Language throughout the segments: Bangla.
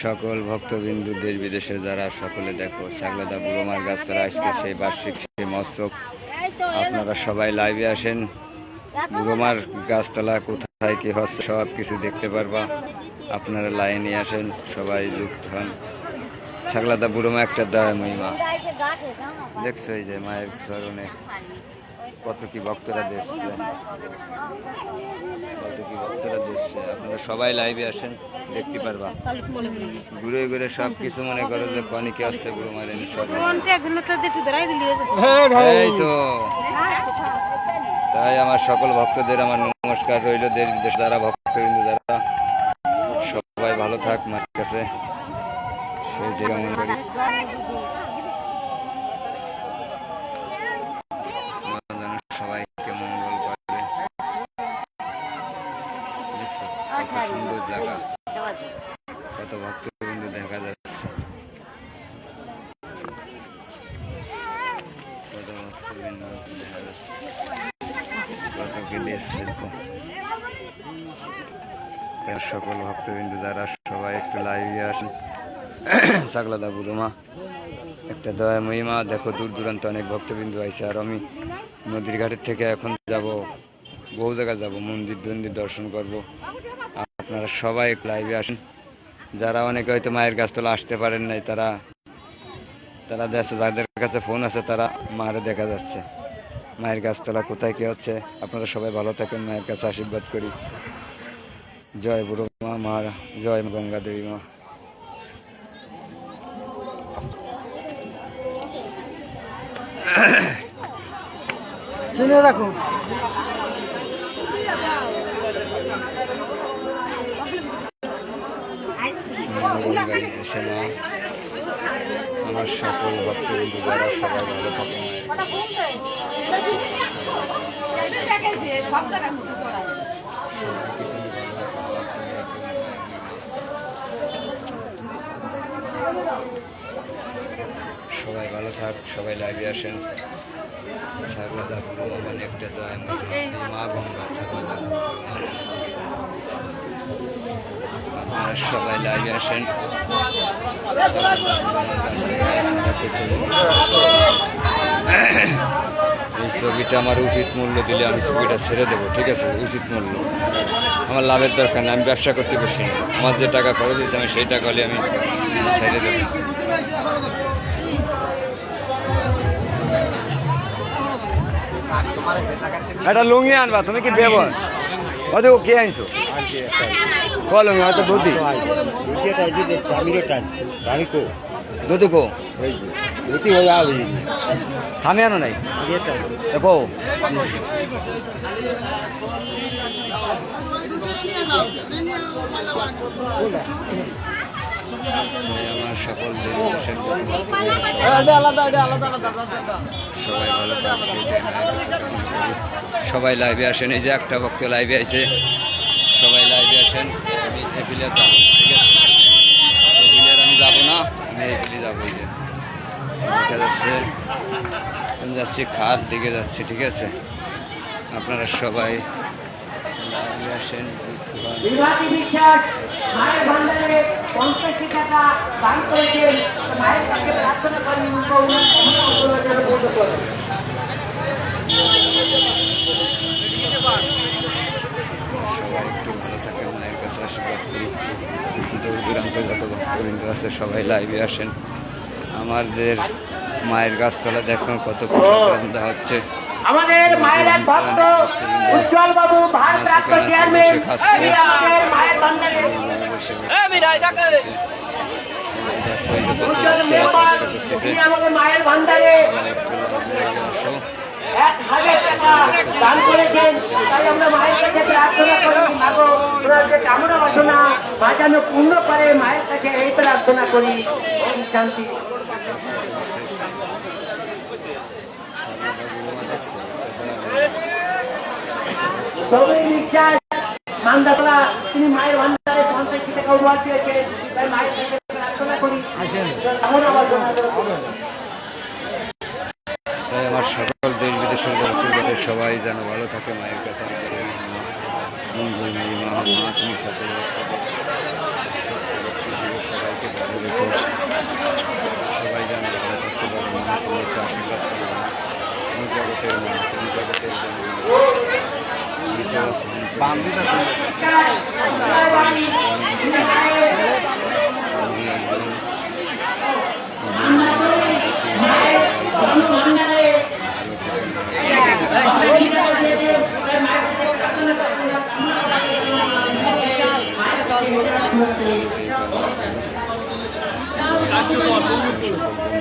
সকল ভক্তবিন্দু দেশ বিদেশে যারা সকলে দেখো ছাগলাদা বুড়োমার গাছতলা আজকে সেই বার্ষিক সেই মহোৎসব। আপনারা সবাই লাইভে আসেন। বুড়োমার গাছতলা কোথায় কি হচ্ছে সব কিছু দেখতে পারবা। আপনারা লাইনে আসেন, সবাই যুক্ত হন। ছাগলাদা বুড়োমা একটা দয়া মহিমা দেখছো, এই যে মায়ের চরণে কত কি ভক্তরা দেখছে, কত কি ভক্তরা দেখছে। আপনারা সবাই লাইভে আসেন, দেখতে পারবা। ঘুরে ঘুরে সব কিছু মনে করো যে কনিকে আসছে বুড়ো মারেন সব। এই তো তাই আমার সকল ভক্তদের আমার নমস্কার রইল। দেশ বিদেশ যারা ভক্তবৃন্দ যারা সবাই ভালো থাক মায়ের কাছে, সেই দিকে মনে করি। সবাইকে মঙ্গল করে। দেখছো কত সুন্দর জায়গা, কত ভক্তবৃন্দ দেখা যাচ্ছে, কত ভক্তবৃন্দ দেখা যাচ্ছে, কত কি দেশ শিল্প। সকল ভক্তবৃন্দ যারা সবাই একটু লাইভে আসেন। ছাগলাদা বুড়োমা একটা দয়া মহিমা দেখো, দূর দূরান্ত অনেক ভক্তবিন্দু আছে। আর আমি নদীর ঘাটের থেকে এখন যাব, বহু জায়গায় যাব, মন্দির টন্দির দর্শন করব। আপনারা সবাই লাইভে আসেন। যারা অনেকে হয়তো মায়ের গাছতলা আসতে পারেন নাই, তারা দেখছে, যাদের কাছে ফোন আছে তারা মারে দেখা যাচ্ছে। মায়ের গাছতলা কোথায় কি হচ্ছে। আপনারা সবাই ভালো থাকেন, মায়ের কাছে আশীর্বাদ করি। জয় বুড়ো মা, মা জয় গঙ্গা দেবী মা। চিনে রাখুন। আমার সকল ভক্তবৃন্দ যারা সবাই ভালো থাকেন, সবাই ভালো থাক, সবাই লাইভে আসেন। ছাগলাদা বুড়োমা মানে একটা দয়া মা গঙ্গা ছাগলাদা। আপনারা সবাই লাইভে আসেন। এই ছবিটা আমার উচিত মূল্য দিলে আমি ছবিটা ছেড়ে দেবো, ঠিক আছে? উচিত মূল্য আমার লাভের দরকার নেই, আমি ব্যবসা করতে বসি না। আমার যে টাকা খরচ দিয়েছে আমি সেই টাকা হলে আমি ছেড়ে দেবো। একটা লুঙ্গি আনবা, তুমি কি দেব? হয়তো কে আনছো লুঙ্গি? হয়তো ধুতি ধুতি কো ধুতি থামি আনো নাই দেখো। আমার সকল সবাই ভালো থাকছে, সবাই লাইভে আসেন। এই যে একটা ভক্ত লাইভে আছে, সবাই লাইভে আসেন। আমি এপিলে যাবো, ঠিক আছে? এপিলের আমি যাবো না, আমি এপিলে যাবো। এই যে দেখা যাচ্ছে আমি যাচ্ছি খাদ দিকে যাচ্ছি, ঠিক আছে? আপনারা সবাই লাইভে আসেন। সবাই একটু ভালো থাকে, মায়ের কাছে আশীর্বাদ করি। দূর দূরান্ত যত ভক্তবৃন্দ আছে সবাই লাইভে আসেন। আমাদের মায়ের গাছতলা দেখুন কত প্রসাদ দেওয়া হচ্ছে। আমাদের মায়ের এক ভক্ত উজ্জ্বল বাবু ভারপ্রাপ্ত চেয়ারম্যান আমাদের মায়ের বান্দারে আমাদের মায়ের ভান্ডারে 1000 টাকা দান করেছেন। তাই আমরা মায়ের কাছে প্রার্থনা করি, মাগো তোরা যে কামনা বাসনা মা যেন পূর্ণ করে, মায়ের কাছে এই প্রার্থনা করি। ওম শান্তি। মান্দাতলা তিনি মায়ের ভান্ডারে 50 টাকা উপহার দিয়েছেন। তাই মায়ের কাছে প্রার্থনা করি কামনা বাসনা। তাই আমার সকল দেশ বিদেশের ভক্তের কাছে সবাই যেন ভালো থাকে, মায়ের কাছে মঙ্গল মা তুমি সকল সবাই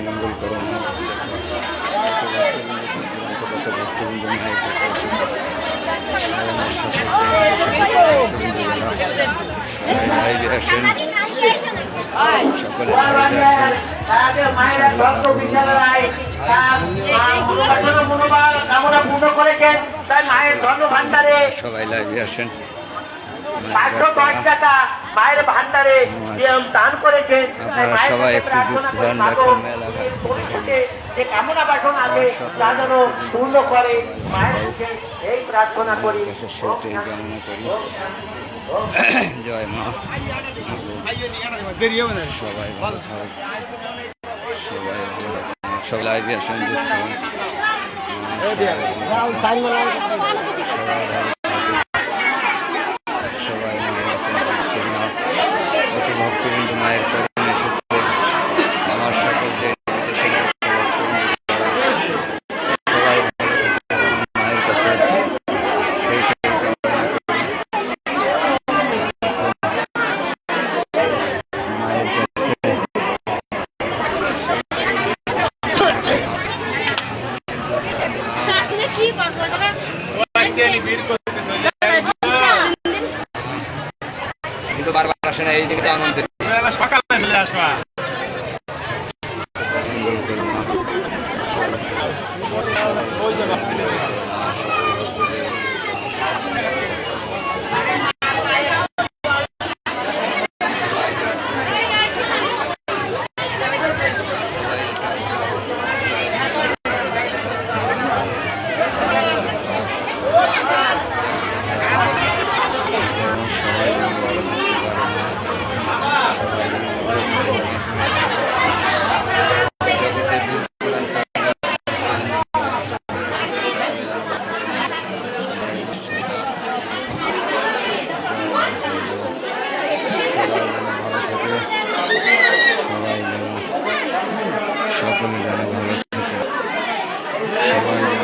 মঙ্গল করো মা। কত ভক্তবৃন্দ মায়ের কাছে এসেছে। লাইভে আসেন, সকলে লাইভে আসেন। কামনা পূর্ণ করেছেন তাই মায়ের ধর্ম ভান্ডারে সবাই লাইভে আসেন। 510 টাকা মায়ের ভান্ডারে দান করেছেন। আপনারা সবাই একটু যুক্ত হন, এখন মেলা যে কামনা বাসনা আছে তা যেন পূর্ণ করে মায়ের কাছে এই প্রার্থনা করি। সেটাই কামনা করি। জয় মা। সবাই ভালো থাক, সবাই ভালো থাক। সব লাইভে আসেন, যুক্ত হন। সবাই ভালো থাকুন। সবাই মায়ের কাছে ভক্ত মা, অতি ভক্তবৃন্দ মায়ের চরণে এসেছে। আমার সকল দেশের ভক্তবৃন্দ সবাই ভালো থাকুন মায়ের কাছে, সেইটাই কামনা করি। মায়ের কাছে কিন্তু বারবার আসে না, এই দিকে তো আনন্দের মঙ্গল করো মা। সবাই যেন ভালো থাকতে পারে মা। সবাই যেন ভালো থাকতে পারে। জগতে দূর দূরান্ত সকলে যেন ভালো থাকে, সবাই যেন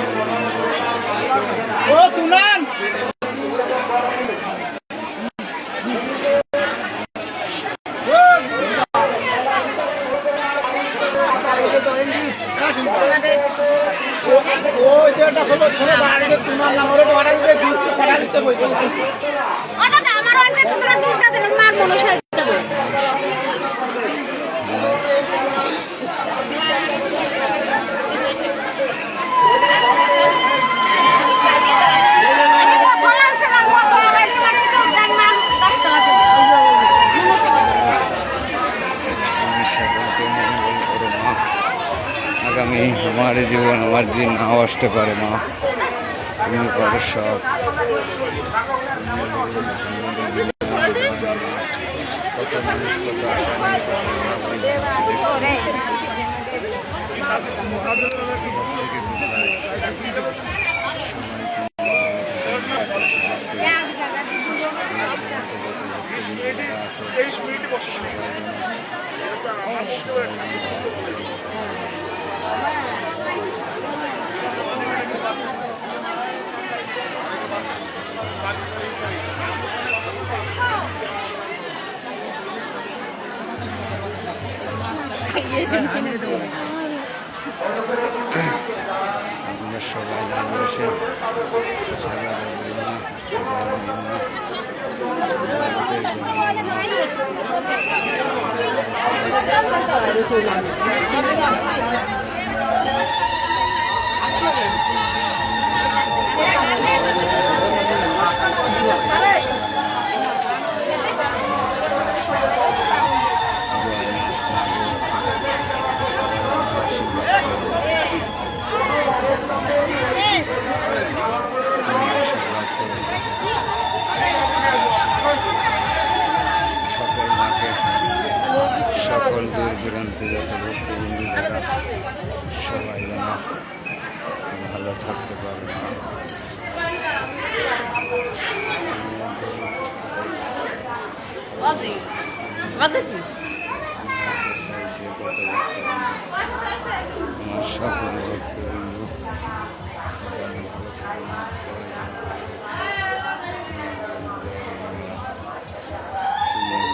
সকলকে মঙ্গল করো মা। আগামী আমার জীবন আমার দিন নাও আসতে পারে মা, তুমি করো সব। কত মানুষ কত আশা নিয়ে কত থেকে কোথায় আপনারা সবাই লাইভে আসেন। সকল মাকে, সকল দূর দূরান্তে যত ভক্তবৃন্দু যারা সবাই যেন ভালো থাকতে পারে। আমার সকল ভক্তবৃন্দু ভালো থাকবে।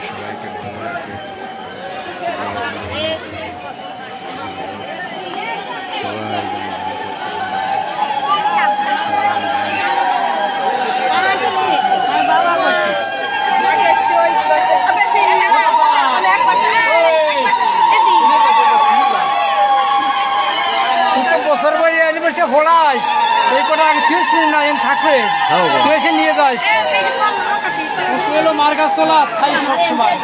সবাইকে ভালো লাগে সবাই বছর বই অ্যানিভার্সারি হলাস এই কটা আগে ফিরে শুনি না এন থাকবে তুই এসে নিয়ে যাস এলো মার গাছ তোলা খাই সবসময়